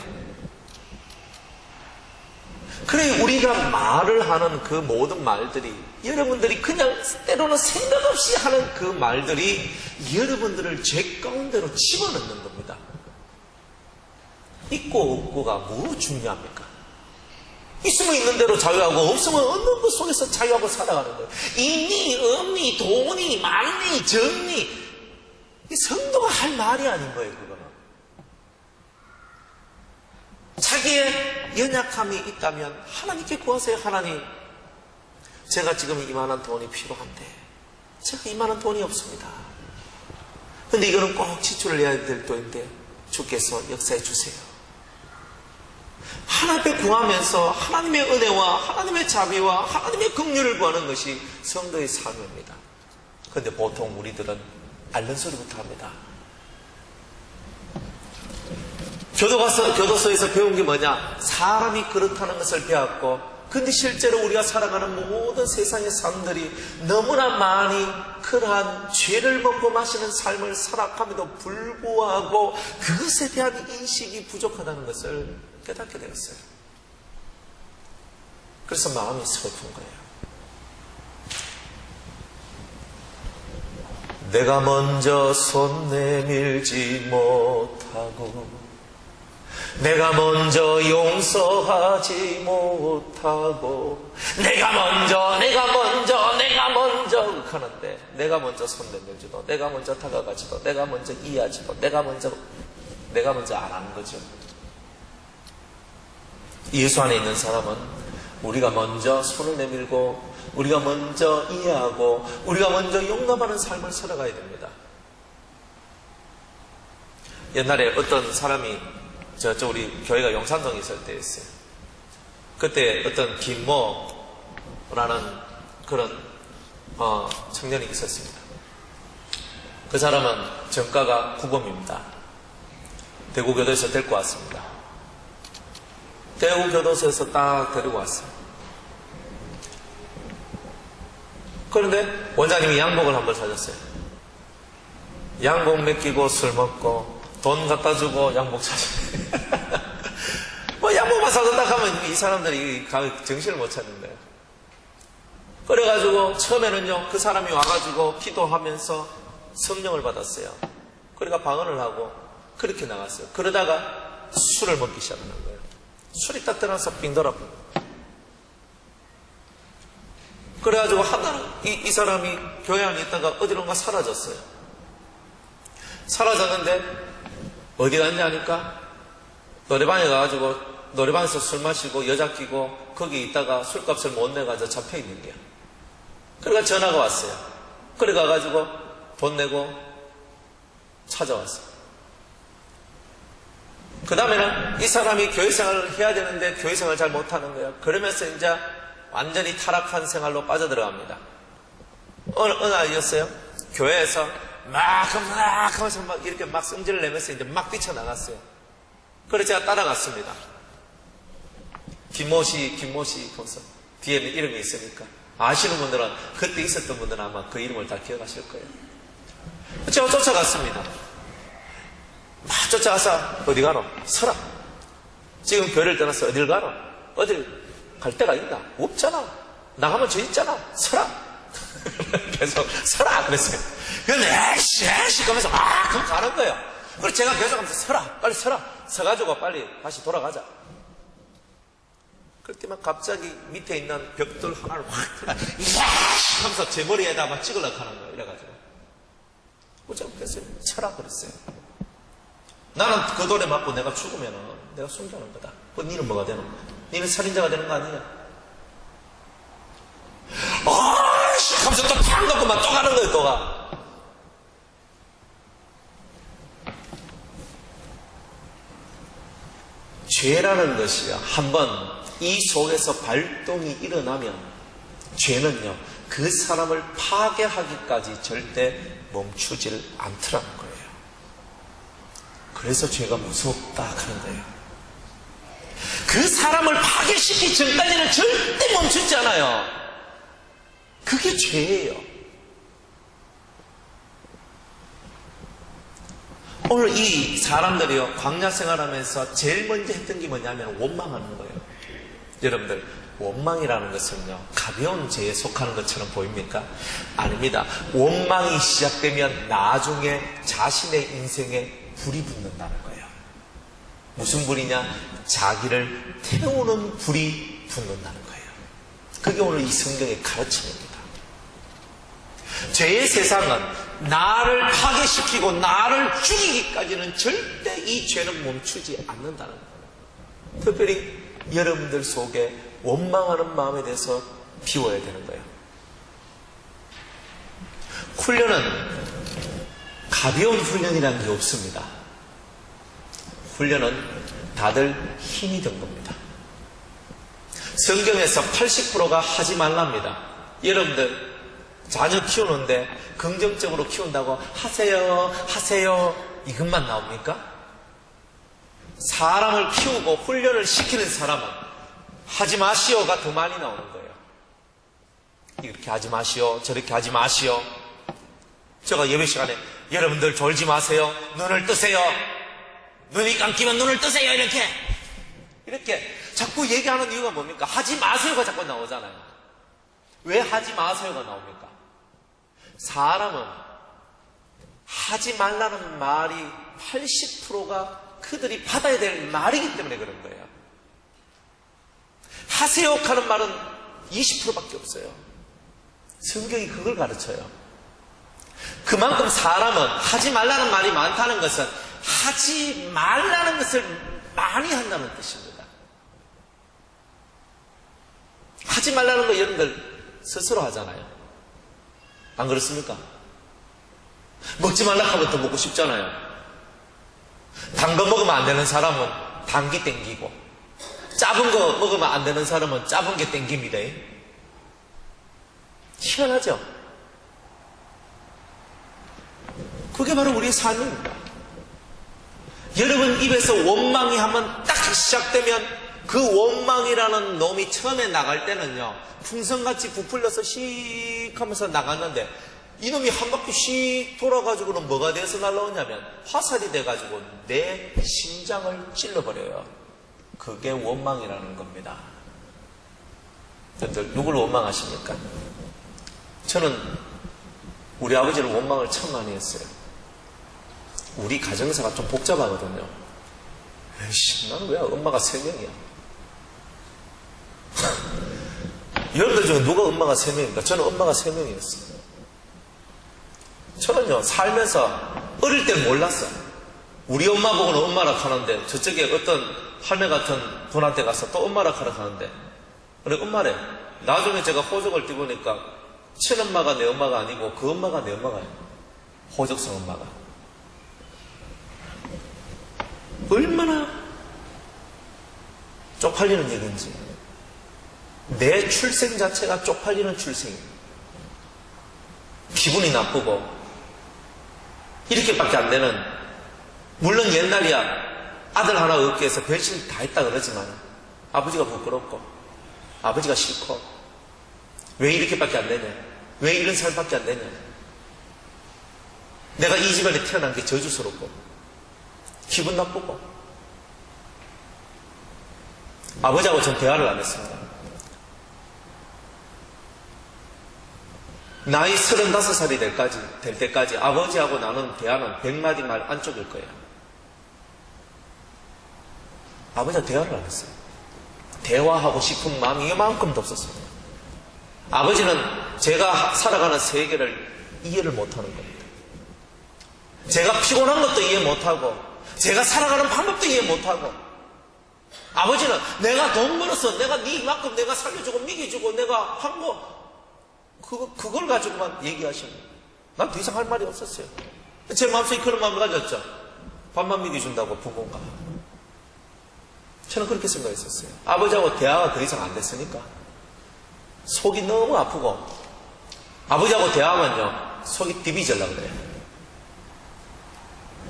그래 우리가 말을 하는 그 모든 말들이 여러분들이 그냥 때로는 생각 없이 하는 그 말들이 여러분들을 죄 가운데로 집어넣는 겁니다. 있고 없고가 뭐 중요합니까? 있으면 있는 대로 자유하고 없으면 없는 것 속에서 자유하고 살아가는 거예요. 있니 없니 돈이 많니 적니 성도가 할 말이 아닌 거예요. 그거는 자기의 연약함이 있다면 하나님께 구하세요. 하나님 제가 지금 이만한 돈이 필요한데 제가 이만한 돈이 없습니다. 근데 이거는 꼭 지출을 해야 될 돈인데 주께서 역사해 주세요. 하나님께 구하면서 하나님의 은혜와 하나님의 자비와 하나님의 긍휼을 구하는 것이 성도의 삶입니다. 그런데 보통 우리들은 앓는 소리부터 합니다. 교도소에서 배운 게 뭐냐? 사람이 그렇다는 것을 배웠고 근데 실제로 우리가 살아가는 모든 세상의 삶들이 너무나 많이 그러한 죄를 먹고 마시는 삶을 살아감에도 불구하고 그것에 대한 인식이 부족하다는 것을 깨닫게 되었어요. 그래서 마음이 슬픈 거예요. 내가 먼저 손 내밀지 못하고 내가 먼저 용서하지 못하고 내가 먼저 하는데 내가 먼저 손 내밀지도 내가 먼저 다가가지도 내가 먼저 이해하지도 내가 먼저 안 하는 거죠. 예수 안에 있는 사람은 우리가 먼저 손을 내밀고 우리가 먼저 이해하고 우리가 먼저 용납하는 삶을 살아가야 됩니다. 옛날에 어떤 사람이 우리 교회가 용산동에 있을 때였어요. 그때 어떤 김모라는 그런 청년이 있었습니다. 그 사람은 정가가 구범입니다. 대구교도소에서 데리고 왔습니다. 대구교도소에서 딱 데리고 왔어요. 그런데 원장님이 양복을 한 벌 사줬어요. 양복 맡기고 술 먹고 돈 갖다 주고 양복 사줬어요. 뭐 양복만 사준다 하면 이 사람들이 정신을 못 찾는데. 그래가지고 처음에는요 그 사람이 와가지고 기도하면서 성령을 받았어요. 그러니까 방언을 하고 그렇게 나갔어요. 그러다가 술을 먹기 시작하는 거예요. 술이 딱 들어가서 빙 돌아버린 거예요. 그래가지고 하나는 이 사람이 교회 안에 있다가 어디론가 사라졌어요. 사라졌는데 어디 갔냐 하니까 노래방에 가가지고 노래방에서 술 마시고 여자 끼고 거기 있다가 술값을 못 내가지고 잡혀 있는 거야. 그러니까 전화가 왔어요. 그래 가가지고 돈 내고 찾아왔어요. 그 다음에는 이 사람이 교회 생활을 해야 되는데 교회 생활을 잘 못하는 거예요. 그러면서 이제 완전히 타락한 생활로 빠져들어갑니다. 어느 날이었어요. 교회에서 막 하면서 막 이렇게 막 성질을 내면서 이제 막 뛰쳐나갔어요. 그래서 제가 따라갔습니다. 김모씨 하면서 뒤에는 이름이 있으니까 아시는 분들은 그때 있었던 분들은 아마 그 이름을 다 기억하실 거예요. 제가 쫓아갔습니다. 막 쫓아가서 어디 가노? 서라. 지금 교회를 떠나서 어딜 가노? 어딜 갈 데가 있나? 없잖아. 나가면 저 있잖아. 서라. 계속 서라 그랬어요. 그런데 에이씨 하면서 막 그럼 가는 거예요. 그래서 제가 계속 하면서 서라. 빨리 서라. 서가지고 빨리 다시 돌아가자. 그렇게만 갑자기 밑에 있는 벽돌 하나를 확 들어 하면서 제 머리에다 막 찍으려고 하는 거예요. 이래가지고 제가 그래서 서라 그랬어요. 나는 그 돌에 맞고 내가 죽으면 내가 숨자는 거다. 그럼 니는 뭐가 되는 거야? 니는 살인자가 되는 거 아니야? 아이씨 하면서 또 팡 놓고 막 또 가는 거예요. 또 가. 죄라는 것이요, 한번 이 속에서 발동이 일어나면 죄는요 그 사람을 파괴하기까지 절대 멈추질 않더라는 거예요. 그래서 죄가 무섭다 하는 거예요. 그 사람을 파괴시키기 전까지는 절대 멈추지 않아요. 그게 죄예요. 오늘 이 사람들이요 광야 생활하면서 제일 먼저 했던 게 뭐냐면 원망하는 거예요. 여러분들 원망이라는 것은요 가벼운 죄에 속하는 것처럼 보입니까? 아닙니다. 원망이 시작되면 나중에 자신의 인생에 불이 붙는다는 거예요. 무슨 불이냐? 자기를 태우는 불이 붙는다는 거예요. 그게 오늘 이 성경의 가르침입니다. 죄의 세상은 나를 파괴시키고 나를 죽이기까지는 절대 이 죄는 멈추지 않는다는 거예요. 특별히 여러분들 속에 원망하는 마음에 대해서 비워야 되는 거예요. 훈련은 가벼운 훈련이라는 게 없습니다. 훈련은 다들 힘이 든 겁니다. 성경에서 80%가 하지 말랍니다. 여러분들 자녀 키우는데 긍정적으로 키운다고 하세요 이것만 나옵니까? 사람을 키우고 훈련을 시키는 사람은 하지 마시오가 더 많이 나오는 거예요. 이렇게 하지 마시오 저렇게 하지 마시오. 제가 예배 시간에 여러분들 졸지 마세요. 눈을 뜨세요. 눈이 감기면 눈을 뜨세요. 이렇게 자꾸 얘기하는 이유가 뭡니까? 하지 마세요가 자꾸 나오잖아요. 왜 하지 마세요가 나옵니까? 사람은 하지 말라는 말이 80%가 그들이 받아야 될 말이기 때문에 그런 거예요. 하세요 하는 말은 20%밖에 없어요. 성경이 그걸 가르쳐요. 그만큼 사람은 하지 말라는 말이 많다는 것은 하지 말라는 것을 많이 한다는 뜻입니다. 하지 말라는 거 여러분들 스스로 하잖아요. 안 그렇습니까? 먹지 말라 하면 더 먹고 싶잖아요. 단 거 먹으면 안 되는 사람은 단 게 땡기고 짜은 거 먹으면 안 되는 사람은 짜은 게 땡깁니다. 희한하죠? 그게 바로 우리의 삶입니다. 여러분 입에서 원망이 한번 딱 시작되면 그 원망이라는 놈이 처음에 나갈 때는요 풍선같이 부풀려서 씩 하면서 나갔는데 이놈이 한 바퀴 씩 돌아가지고는 뭐가 돼서 날라오냐면 화살이 돼가지고 내 심장을 찔러버려요. 그게 원망이라는 겁니다. 여러분들 누구를 원망하십니까? 저는 우리 아버지를 원망을 참 많이 했어요. 우리 가정사가 좀 복잡하거든요. 에이씨, 나는 왜 엄마가 3명이야? 여러분들 중에 누가 엄마가 3명입니까? 저는 엄마가 3명이었어요. 저는요, 살면서 어릴 땐 몰랐어요. 우리 엄마 보고는 엄마라 하는데 저쪽에 어떤 할매 같은 분한테 가서 또 엄마라 하러 가는데, 그래, 엄마래. 나중에 제가 호적을 띄우니까 친엄마가 내 엄마가 아니고 그 엄마가 내 엄마가 아니고 호적성 엄마가. 얼마나 쪽팔리는 얘기인지. 내 출생 자체가 쪽팔리는 출생이에요. 기분이 나쁘고 이렇게밖에 안 되는, 물론 옛날이야 아들 하나 얻기 위해서 별짓 다 했다 그러지만 아버지가 부끄럽고 아버지가 싫고 왜 이렇게밖에 안 되냐, 왜 이런 삶밖에 안 되냐, 내가 이 집안에 태어난 게 저주스럽고 기분 나쁘고. 아버지하고 전 대화를 안 했습니다. 나이 35살이 될 때까지 아버지하고 나눈 대화는 100마디 말 안쪽일 거예요. 아버지와 대화를 안 했어요. 대화하고 싶은 마음이 이만큼도 없었어요. 아버지는 제가 살아가는 세계를 이해를 못하는 겁니다. 제가 피곤한 것도 이해 못하고 제가 살아가는 방법도 이해 못하고, 아버지는 내가 돈 벌어서 내가 네 이만큼 내가 살려주고 먹여주고 내가 한 거 그걸 가지고만 얘기하시는 거예요. 난 더 이상 할 말이 없었어요. 제 마음속에 그런 마음을 가졌죠. 밥만 먹여준다고 부모가. 저는 그렇게 생각했었어요. 아버지하고 대화가 더 이상 안 됐으니까 속이 너무 아프고, 아버지하고 대화하면요 속이 디비질라 그래요.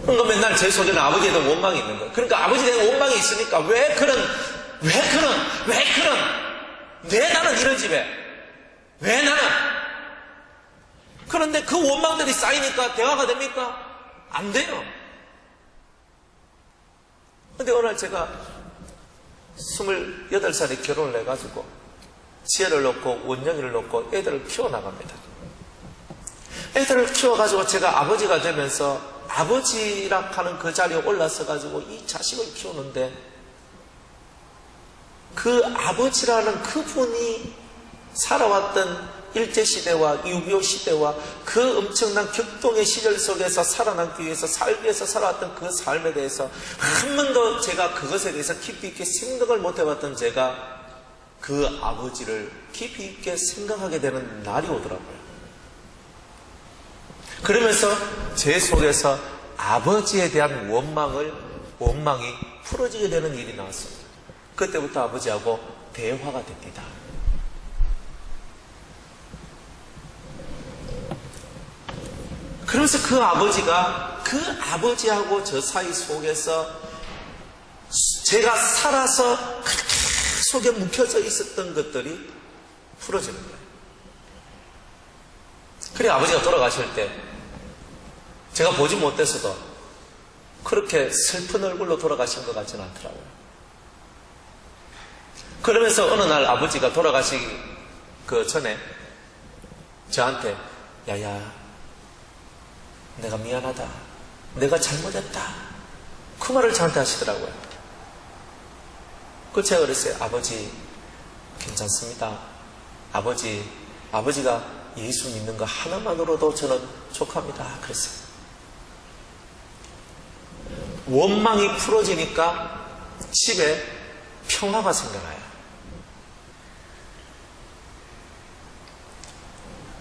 그러니까 맨날 제 속에는 아버지에 대한 원망이 있는 거예요. 그러니까 아버지에 대한 원망이 있으니까 왜 나는 이런 집에, 왜 나는? 그런데 그 원망들이 쌓이니까 대화가 됩니까? 안 돼요. 근데 어느 날 제가 28살에 결혼을 해가지고 지혜를 놓고 원영이를 놓고 애들을 키워나갑니다. 애들을 키워가지고 제가 아버지가 되면서 아버지라 하는 그 자리에 올라서가지고 이 자식을 키우는데, 그 아버지라는 그분이 살아왔던 일제시대와 6.25 시대와 그 엄청난 격동의 시절 속에서 살아남기 위해서 살기 위해서 살아왔던 그 삶에 대해서 한 번도 제가 그것에 대해서 깊이 있게 생각을 못 해봤던 제가 그 아버지를 깊이 있게 생각하게 되는 날이 오더라고요. 그러면서 제 속에서 아버지에 대한 원망이 풀어지게 되는 일이 나왔습니다. 그때부터 아버지하고 대화가 됩니다. 그러면서 그 아버지하고 저 사이 속에서 제가 살아서 그렇게 속에 묵혀져 있었던 것들이 풀어지는 거예요. 그래, 아버지가 돌아가실 때 제가 보지 못했어도 그렇게 슬픈 얼굴로 돌아가신 것 같지는 않더라고요. 그러면서 어느 날 아버지가 돌아가시기 그 전에 저한테, 야야, 내가 미안하다, 내가 잘못했다, 그 말을 저한테 하시더라고요. 그 제가 그랬어요. 아버지 괜찮습니다. 아버지가 예수 믿는 거 하나만으로도 저는 족합니다. 그랬어요. 원망이 풀어지니까 집에 평화가 생겨나요.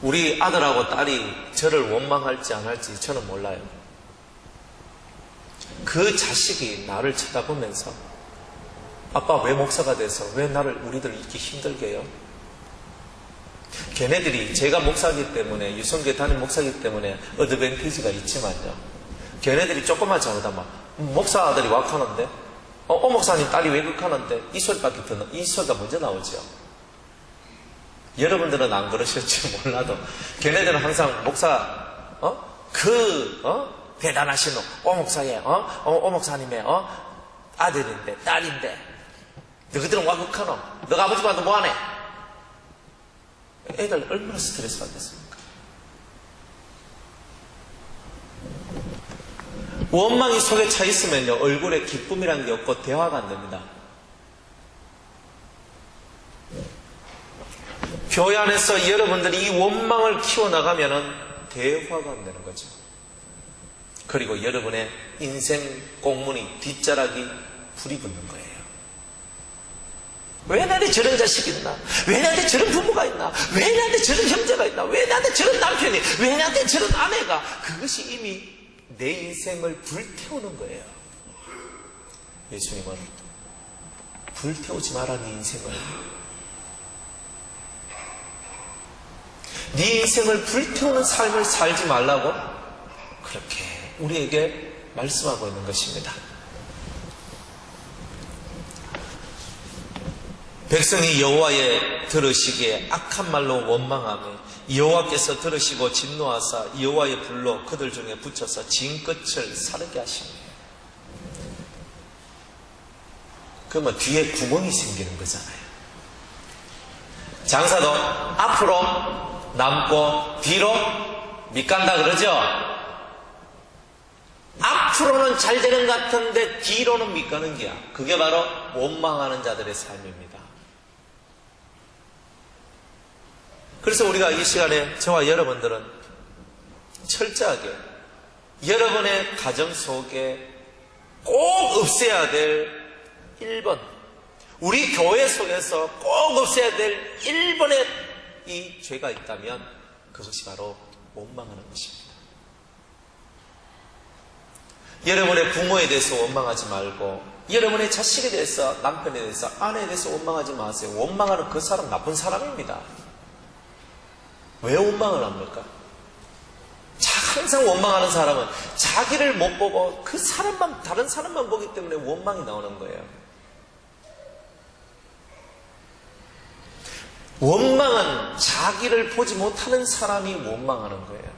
우리 아들하고 딸이 저를 원망할지 안 할지 저는 몰라요. 그 자식이 나를 쳐다보면서, 아빠 왜 목사가 돼서 왜 우리들 이렇게 힘들게 해요? 걔네들이 제가 목사이기 때문에, 유성교 담임 목사이기 때문에 어드밴티지가 있지만요, 걔네들이 조금만 잘못하면 목사 아들이 왁하는데, 목사님 딸이 왜 극하는데, 이 소리가 먼저 나오죠. 여러분들은 안 그러실지 몰라도 걔네들은 항상 목사 대단하신 목사의 목사님의 아들인데 딸인데 너희들은 와 극하노? 너가 아버지 봐도 뭐하네? 애들 얼마나 스트레스 받겠습니까? 원망이 속에 차 있으면요, 얼굴에 기쁨이라는 게 없고 대화가 안 됩니다. 교회 안에서 여러분들이 이 원망을 키워나가면은 대화가 안 되는 거죠. 그리고 여러분의 인생 공문이 뒷자락이 불이 붙는 거예요. 왜 나한테 저런 자식이 있나? 왜 나한테 저런 부모가 있나? 왜 나한테 저런 형제가 있나? 왜 나한테 저런 남편이? 왜 나한테 저런 아내가? 그것이 이미 내 인생을 불태우는 거예요. 예수님은 불태우지 마라 네 인생을. 네 인생을 불태우는 삶을 살지 말라고 그렇게 우리에게 말씀하고 있는 것입니다. 백성이 여호와의 들으시기에 악한 말로 원망하며 여호와께서 들으시고 진노하사 여호와의 불로 그들 중에 붙여서 진 끝을 사르게 하십니다. 그러면 뒤에 구멍이 생기는 거잖아요. 장사도 앞으로 남고 뒤로 밑간다 그러죠? 앞으로는 잘 되는 것 같은데 뒤로는 밑가는 게야. 그게 바로 원망하는 자들의 삶입니다. 그래서 우리가 이 시간에 저와 여러분들은 철저하게 여러분의 가정 속에 꼭 없애야 될 1번, 우리 교회 속에서 꼭 없애야 될 1번의 이 죄가 있다면 그것이 바로 원망하는 것입니다. 여러분의 부모에 대해서 원망하지 말고 여러분의 자식에 대해서, 남편에 대해서, 아내에 대해서 원망하지 마세요. 원망하는 그 사람 나쁜 사람입니다. 왜 원망을 합니까? 항상 원망하는 사람은 자기를 못 보고 그 사람만, 다른 사람만 보기 때문에 원망이 나오는 거예요. 원망은 자기를 보지 못하는 사람이 원망하는 거예요.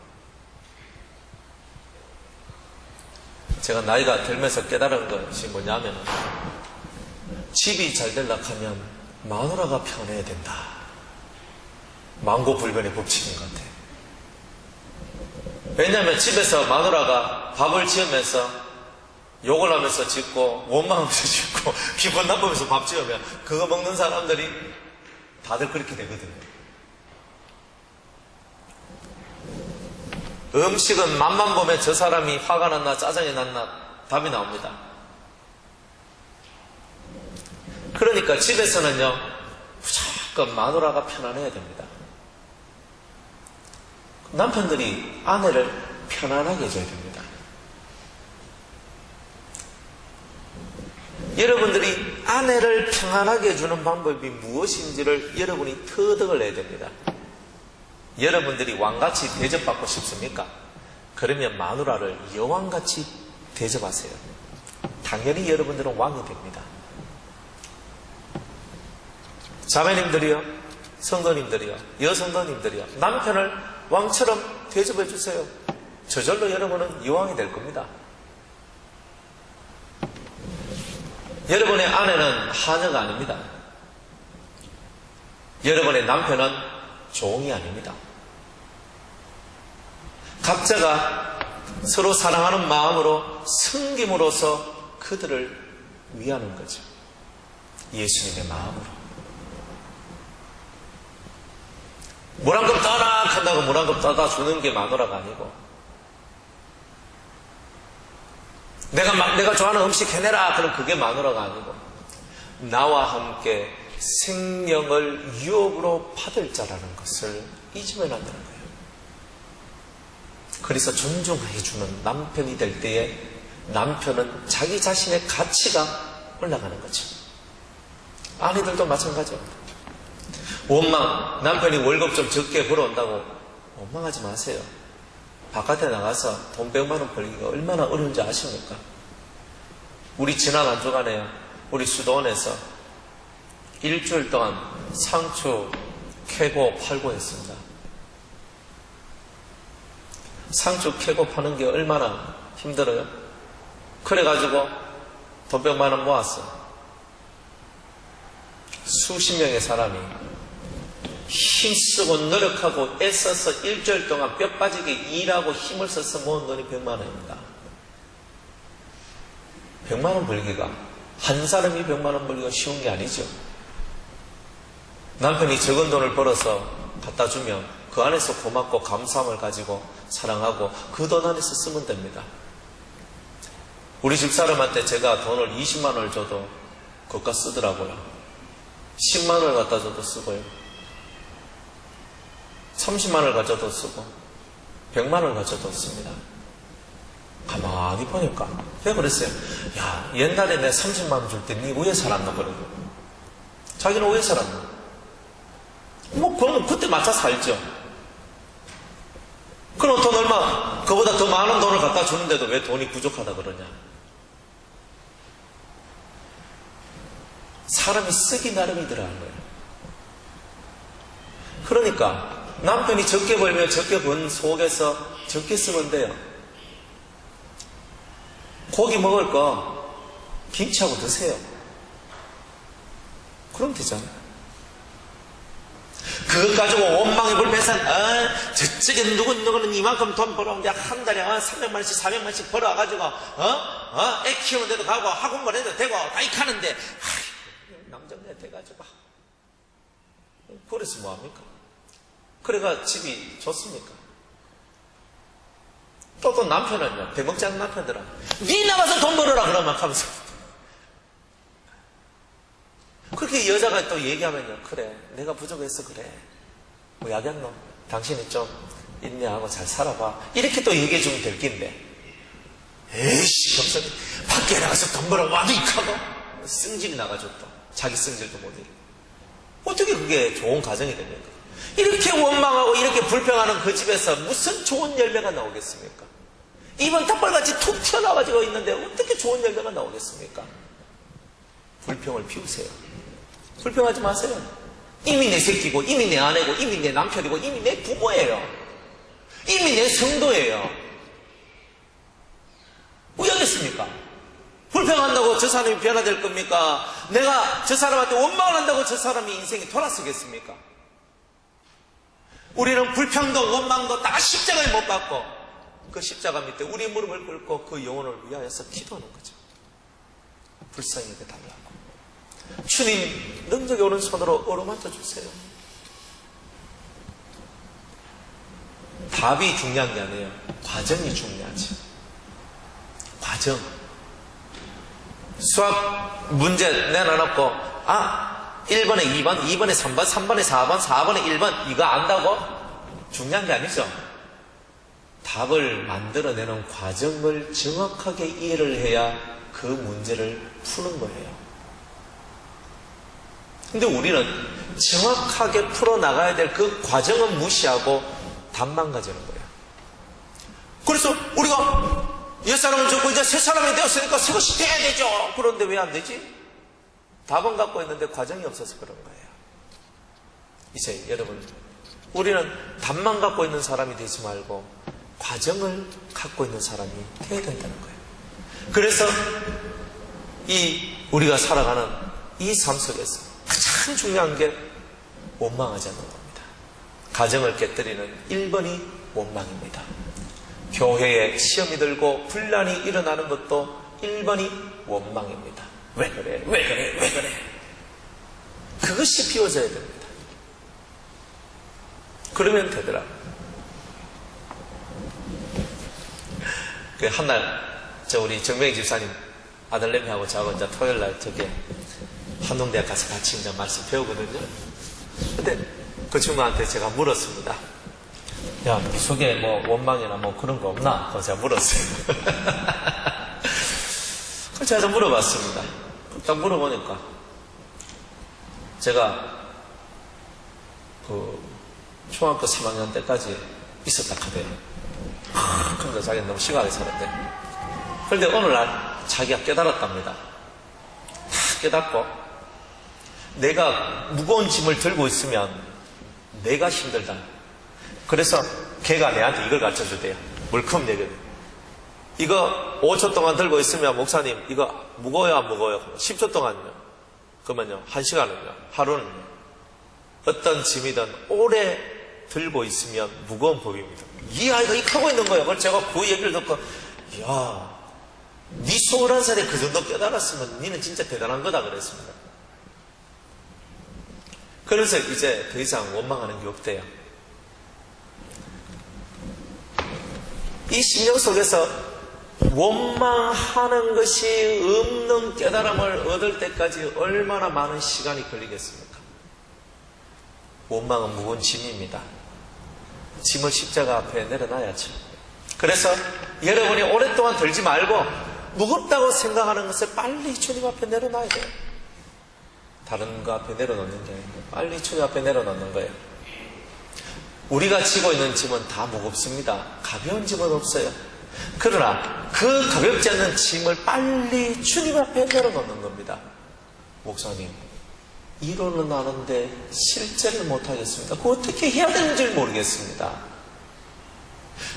제가 나이가 들면서 깨달은 것이 뭐냐면 집이 잘 되려고 하면 마누라가 편해야 된다. 망고불변의 법칙인 것 같아요. 왜냐하면 집에서 마누라가 밥을 지으면서 욕을 하면서 짓고 원망하면서 짓고 기분 나쁘면서 밥 지으면 그거 먹는 사람들이 다들 그렇게 되거든요. 음식은 맛만 보면 저 사람이 화가 났나 짜증이 났나 답이 나옵니다. 그러니까 집에서는요 무조건 마누라가 편안해야 됩니다. 남편들이 아내를 편안하게 해줘야 됩니다. 여러분들이 아내를 평안하게 해주는 방법이 무엇인지를 여러분이 터득을 해야 됩니다. 여러분들이 왕같이 대접받고 싶습니까? 그러면 마누라를 여왕같이 대접하세요. 당연히 여러분들은 왕이 됩니다. 자매님들이요, 성도님들이요, 여성도님들이요, 남편을 왕처럼 대접해 주세요. 저절로 여러분은 여왕이 될 겁니다. 여러분의 아내는 하녀가 아닙니다. 여러분의 남편은 종이 아닙니다. 각자가 서로 사랑하는 마음으로 섬김으로써 그들을 위하는 거죠. 예수님의 마음으로. 물 한 컵 떠라 한다고 물 한 컵 떠다 주는 게 마누라가 아니고, 내가 좋아하는 음식 해내라 그럼 그게 마누라가 아니고, 나와 함께 생명을 유업으로 받을 자라는 것을 잊으면 안 되는 거예요. 그래서 존중해 주는 남편이 될 때에 남편은 자기 자신의 가치가 올라가는 거죠. 아내들도 마찬가지입니다. 원망, 남편이 월급 좀 적게 벌어온다고 원망하지 마세요. 바깥에 나가서 돈 100만 원 벌기가 얼마나 어려운지 아십니까? 우리 지난 한 주간에 우리 수도원에서 일주일 동안 상추 캐고 팔고 했습니다. 상추 캐고 파는 게 얼마나 힘들어요? 그래가지고 돈 100만 원 모았어요. 수십 명의 사람이 힘쓰고 노력하고 애써서 일주일 동안 뼈 빠지게 일하고 힘을 써서 모은 돈이 100만 원입니다. 100만 원 벌기가, 한 사람이 100만 원 벌기가 쉬운 게 아니죠. 남편이 적은 돈을 벌어서 갖다 주면 그 안에서 고맙고 감사함을 가지고 사랑하고 그 돈 안에서 쓰면 됩니다. 우리 집사람한테 제가 돈을 20만 원을 줘도 그것 쓰더라고요. 10만 원을 갖다 줘도 쓰고요. 30만 원을 가져도 쓰고 100만 원을 가져도 씁니다. 가만히 보니까 내가 그랬어요. 야, 옛날에 내 30만 원 줄 때 니 왜 살았나 그러고. 자기는 왜 살았나? 뭐 그럼 그때 맞춰 살죠. 그럼 돈 얼마, 그보다 더 많은 돈을 갖다 주는데도 왜 돈이 부족하다 그러냐? 사람이 쓰기 나름이더라는 거예요. 그러니까 남편이 적게 벌면 적게 번 속에서 적게 쓰면 돼요. 고기 먹을 거 김치하고 드세요. 그럼 되잖아요. 그것 가지고 원망의 불패산, 저쪽에 누구는 이만큼 돈 벌어오는데 한 달에 300만원씩 400만원씩 벌어와가지고 애 키우는 데도 가고 학원 보내도 되고 다이카는데 남정네 돼가지고 그래서 뭐합니까? 그래가 집이 좋습니까? 또 남편은요, 배먹지 않는 남편들은 니 나가서 돈 벌어라 그러면 하면서 그렇게 여자가 또 얘기하면요, 그래 내가 부족해서 그래 뭐 야겠노? 당신이 좀 인내하고 잘 살아봐 이렇게 또 얘기해주면 될 낀데 에이씨 검사님 밖에 나가서 돈 벌어와 하고 승질이 나가지고 또 자기 승질도 못 이기고 어떻게 그게 좋은 가정이 됩니까? 이렇게 원망하고 이렇게 불평하는 그 집에서 무슨 좋은 열매가 나오겠습니까? 입은 닭발같이 툭 튀어나와가지고 있는데 어떻게 좋은 열매가 나오겠습니까? 불평을 피우세요. 불평하지 마세요. 이미 내 새끼고 이미 내 아내고 이미 내 남편이고 이미 내 부모예요. 이미 내 성도예요. 왜 하겠습니까? 불평한다고 저 사람이 변화될 겁니까? 내가 저 사람한테 원망을 한다고 저 사람이 인생이 돌아서겠습니까? 우리는 불평도 원망도 다 십자가에 못 박고 그 십자가 밑에 우리 무릎을 꿇고 그 영혼을 위하여서 기도하는 거죠. 불쌍히 여겨달라고. 주님 능력이 오는 손으로 어루만져 주세요. 답이 중요한 게 아니에요. 과정이 중요하지. 과정. 수학 문제 내놔놓고 1번에 2번, 2번에 3번, 3번에 4번, 4번에 1번 이거 안다고? 중요한 게 아니죠. 답을 만들어내는 과정을 정확하게 이해를 해야 그 문제를 푸는 거예요. 근데 우리는 정확하게 풀어나가야 될 그 과정은 무시하고 답만 가지는 거예요. 그래서 우리가 옛사람을 죽고 이제 새사람이 되었으니까 새것이 돼야 되죠. 그런데 왜 안 되지? 답은 갖고 있는데 과정이 없어서 그런 거예요. 이제 여러분, 우리는 답만 갖고 있는 사람이 되지 말고 과정을 갖고 있는 사람이 되어야 된다는 거예요. 그래서 우리가 살아가는 이 삶 속에서 가장 중요한 게 원망하지 않는 겁니다. 가정을 깨뜨리는 1번이 원망입니다. 교회에 시험이 들고 분란이 일어나는 것도 1번이 원망입니다. 왜 그래? 왜 그래? 왜 그래? 그것이 비워져야 됩니다. 그러면 되더라. 한날 우리 정명희 집사님 아들내미하고 저하고 이제 토요일날 저기 한동대학 가서 같이 이제 말씀 배우거든요. 근데 그 친구한테 제가 물었습니다. 야, 네 속에 뭐 원망이나 뭐 그런 거 없나? 그래서 제가 물었어요. 그래서 제가 좀 물어봤습니다. 딱 물어보니까 제가 중학교 3학년 때까지 있었다 하대요. 근데 자기는 너무 심하게 살았대. 그런데 어느 날 자기가 깨달았답니다. 다 깨닫고 내가 무거운 짐을 들고 있으면 내가 힘들다. 그래서 걔가 내한테 이걸 가르쳐주대요. 물품 얘기를. 이거 5초 동안 들고 있으면 목사님 이거 무거워요 안 무거워요? 10초 동안요. 그러면요 1시간은요. 하루는요. 어떤 짐이든 오래 들고 있으면 무거운 법입니다. 이 아이가 이렇게 하고 있는 거예요. 그래서 제가 그 얘기를 듣고 야, 네 21살에 그 정도 깨달았으면 니는 진짜 대단한 거다 그랬습니다. 그래서 이제 더 이상 원망하는 게 없대요. 이 심령 속에서 원망하는 것이 없는 깨달음을 얻을 때까지 얼마나 많은 시간이 걸리겠습니까? 원망은 무거운 짐입니다. 짐을 십자가 앞에 내려놔야죠. 그래서 여러분이 오랫동안 들지 말고 무겁다고 생각하는 것을 빨리 주님 앞에 내려놔야 돼요. 다른 거 앞에 내려놓는 게 아니고 빨리 주님 앞에 내려놓는 거예요. 우리가 지고 있는 짐은 다 무겁습니다. 가벼운 짐은 없어요. 그러나 그 가볍지 않는 짐을 빨리 주님 앞에 내려놓는 겁니다. 목사님, 이론은 아는데 실제를 못하겠습니다. 그거 어떻게 해야 되는지 모르겠습니다.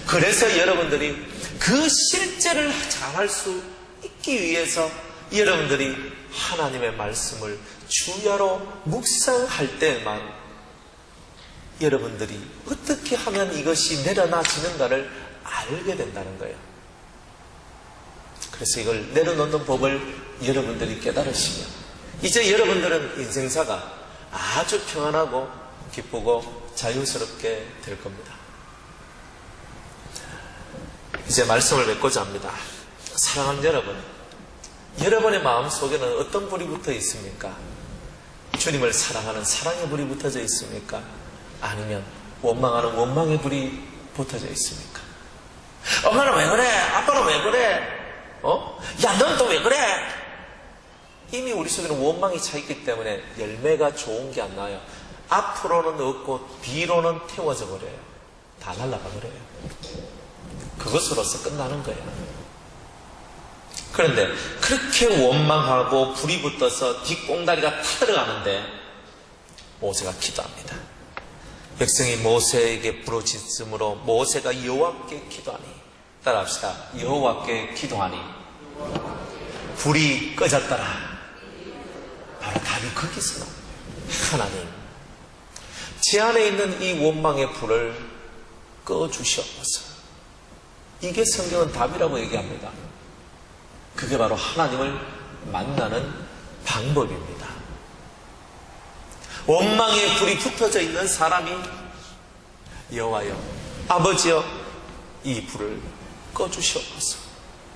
그래서 여러분들이 그 실제를 잘할 수 있기 위해서 여러분들이 하나님의 말씀을 주야로 묵상할 때만 여러분들이 어떻게 하면 이것이 내려놔지는가를 알게 된다는 거예요. 그래서 이걸 내려놓는 법을 여러분들이 깨달으시면 이제 여러분들은 인생사가 아주 평안하고 기쁘고 자유스럽게 될 겁니다. 이제 말씀을 맺고자 합니다. 사랑하는 여러분, 여러분의 마음속에는 어떤 불이 붙어 있습니까? 주님을 사랑하는 사랑의 불이 붙어져 있습니까? 아니면 원망하는 원망의 불이 붙어져 있습니까? 엄마는 왜 그래? 아빠는 왜 그래? 야, 넌 또 왜 그래? 이미 우리 속에는 원망이 차 있기 때문에 열매가 좋은 게 안 나요. 앞으로는 없고 뒤로는 태워져 버려요. 다 날아가 버려요. 그것으로서 끝나는 거예요. 그런데 그렇게 원망하고 불이 붙어서 뒷공다리가 타들어가는데 모세가 기도합니다. 백성이 모세에게 부르짖음으로 모세가 여호와께 기도하니, 따라합시다. 여호와께 기도하니 불이 꺼졌더라. 바로 답이 거기서 나옵니다. 하나님, 제 안에 있는 이 원망의 불을 꺼주시옵소서. 이게 성경은 답이라고 얘기합니다. 그게 바로 하나님을 만나는 방법입니다. 원망의 불이 붙어져 있는 사람이 여호와여, 아버지여, 이 불을 꺼주시옵소서.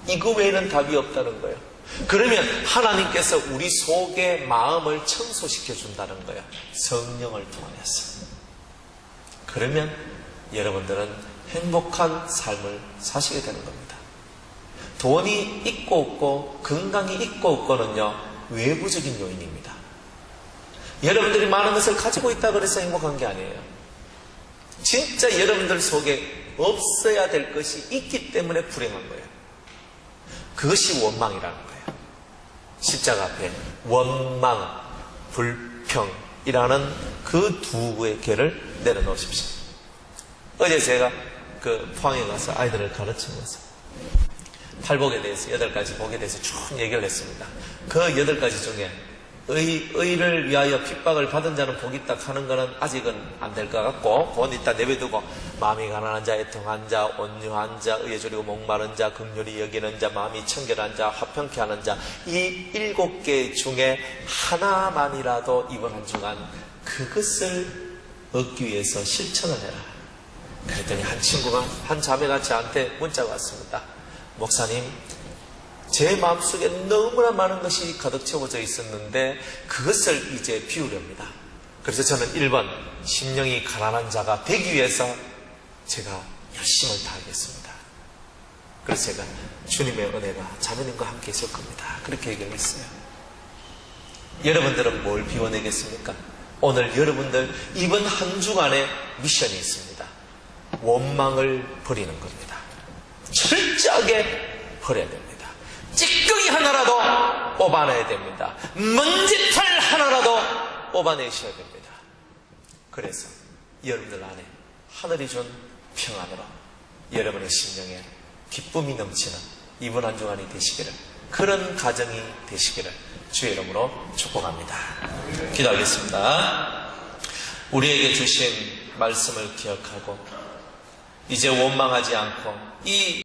이거 외에는 답이 없다는 거예요. 그러면 하나님께서 우리 속의 마음을 청소시켜 준다는 거예요. 성령을 통하여서. 그러면 여러분들은 행복한 삶을 사시게 되는 겁니다. 돈이 있고 없고 건강이 있고 없고는요, 외부적인 요인입니다. 여러분들이 많은 것을 가지고 있다고 해서 행복한 게 아니에요. 진짜 여러분들 속에 없어야 될 것이 있기 때문에 불행한 거예요. 그것이 원망이라는 거예요. 십자가 앞에 원망, 불평이라는 그 두 개를 내려놓으십시오. 어제 제가 포항에 가서 아이들을 가르치면서 팔복에 대해서 8가지 복에 대해서 쭉 얘기를 했습니다. 그 8가지 중에 의를 위하여 핍박을 받은 자는 복이 있다 하는 것은 아직은 안 될 것 같고, 그건 일단 내버려두고 마음이 가난한 자, 애통한 자, 온유한 자, 의에 졸이고 목마른 자, 긍휼히 여기는 자, 마음이 청결한 자, 화평케 하는 자, 이 7개 중에 하나만이라도 이번 한 주간 그것을 얻기 위해서 실천을 해라. 그랬더니 한 친구가, 한 자매가 저한테 문자가 왔습니다. 목사님, 제 마음속에 너무나 많은 것이 가득 채워져 있었는데 그것을 이제 비우렵니다. 그래서 저는 1번, 심령이 가난한 자가 되기 위해서 제가 열심을 다하겠습니다. 그래서 제가 주님의 은혜가 자매님과 함께 있을 겁니다. 그렇게 얘기를 했어요. 여러분들은 뭘 비워내겠습니까? 오늘 여러분들 이번 한 주간의 미션이 있습니다. 원망을 버리는 겁니다. 철저하게 버려야 됩니다. 찌꺼기 하나라도 뽑아내야 됩니다. 먼지털 하나라도 뽑아내셔야 됩니다. 그래서 여러분들 안에 하늘이 준 평안으로 여러분의 심령에 기쁨이 넘치는 이번 한 주간이 되시기를, 그런 가정이 되시기를 주의 이름으로 축복합니다. 기도하겠습니다. 우리에게 주신 말씀을 기억하고 이제 원망하지 않고 이